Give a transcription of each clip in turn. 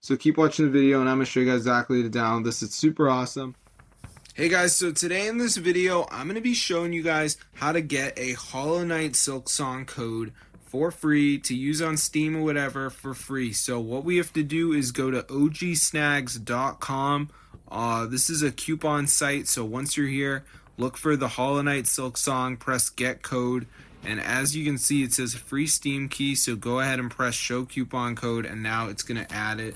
So keep watching the video and I'm going to show you guys exactly how to download this. It's super awesome. Hey guys, so today in this video, I'm going to be showing you guys how to get a Hollow Knight Silksong code for free to use on Steam or whatever for free. So what we have to do is go to ogsnags.com. This is a coupon site, so once you're here, look for the Hollow Knight Silksong, press get code, and as you can see it says free Steam key, so go ahead and press show coupon code, and now it's going to add it.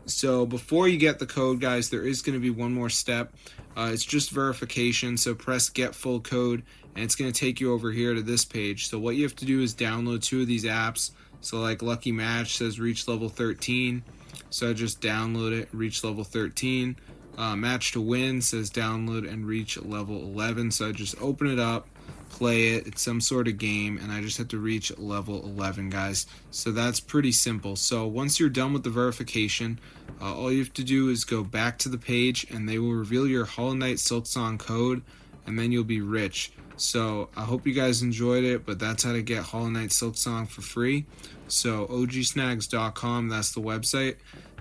So before you get the code, guys, there is going to be one more step. It's just verification, so press get full code and it's going to take you over here to this page. So what you have to do is download two of these apps. So like Lucky Match says reach level 13, so I just download it, reach level 13. Match to Win says download and reach level 11, so I just open it up, play it. It's some sort of game and I just have to reach level 11, guys. So that's pretty simple. So once you're done with the verification, all you have to do is go back to the page and they will reveal your Hollow Knight Silksong code, and then you'll be rich. So I hope you guys enjoyed it, but that's how to get Hollow Knight Silksong for free. So ogsnags.com, that's the website.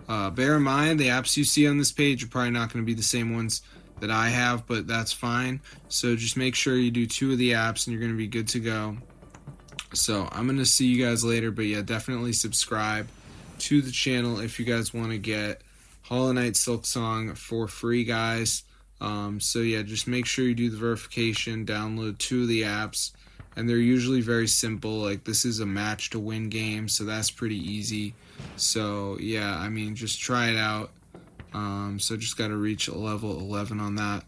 Bear in mind, the apps you see on this page are probably not going to be the same ones that I have, but that's fine. So just make sure you do two of the apps and you're going to be good to go. So I'm going to see you guys later, but yeah, definitely subscribe to the channel if you guys want to get Hollow Knight Silksong for free, guys. So yeah, just make sure you do the verification, download two of the apps, and they're usually very simple. Like this is a match to win game, so that's pretty easy. So yeah, I mean, just try it out. So just got to reach level 11 on that.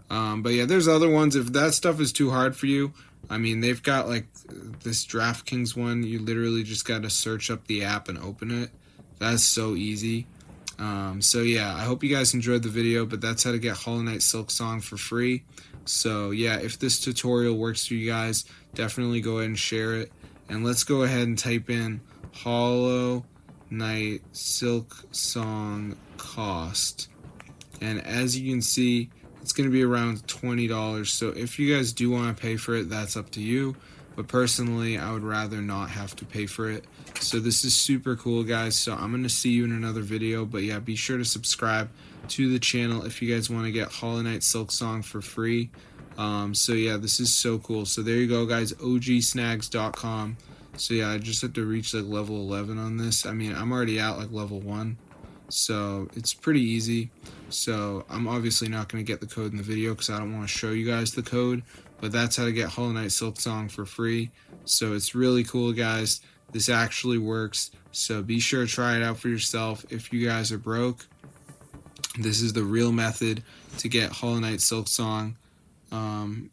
But yeah, there's other ones. If that stuff is too hard for you, I mean, they've got like this DraftKings one. You literally just got to search up the app and open it. That's so easy. So yeah, I hope you guys enjoyed the video, but that's how to get Hollow Knight Silksong for free. So yeah, if this tutorial works for you guys, definitely go ahead and share it. And let's go ahead and type in Hollow Knight Silksong cost, and as you can see, it's going to be around $20. So if you guys do want to pay for it, that's up to you, but personally I would rather not have to pay for it. So this is super cool, guys. So I'm going to see you in another video, but yeah, be sure to subscribe to the channel if you guys want to get Hollow Knight Silksong for free. So yeah, this is so cool. So there you go, guys, ogsnags.com. So yeah, I just have to reach like level 11 on this. I mean, I'm already at like level 1, so it's pretty easy. So I'm obviously not going to get the code in the video because I don't want to show you guys the code, but that's how to get Hollow Knight Silksong for free. So it's really cool, guys. This actually works, so be sure to try it out for yourself. If you guys are broke, this is the real method to get Hollow Knight Silksong.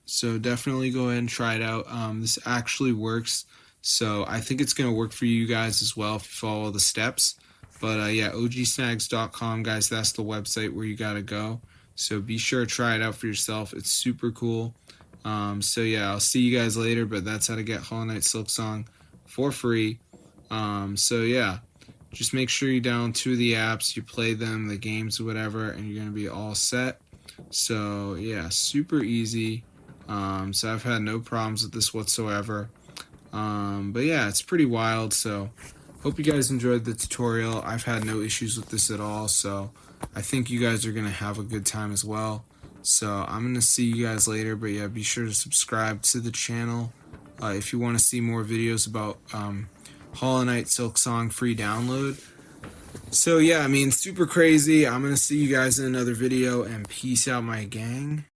So definitely go ahead and try it out. This actually works. So I think it's going to work for you guys as well if you follow the steps. But yeah, ogsnags.com, guys, that's the website where you got to go. So be sure to try it out for yourself. It's super cool. So yeah, I'll see you guys later, but that's how to get Hollow Knight Silksong for free. So yeah, just make sure you download two of the apps, you play them, the games or whatever, and you're going to be all set. So yeah, super easy. So I've had no problems with this whatsoever. But yeah, it's pretty wild. So hope you guys enjoyed the tutorial. I've had no issues with this at all, so I think you guys are gonna have a good time as well. So I'm gonna see you guys later, but yeah, be sure to subscribe to the channel if you want to see more videos about Hollow Knight Silksong free download. So yeah, I mean, super crazy. I'm gonna see you guys in another video, and peace out, my gang.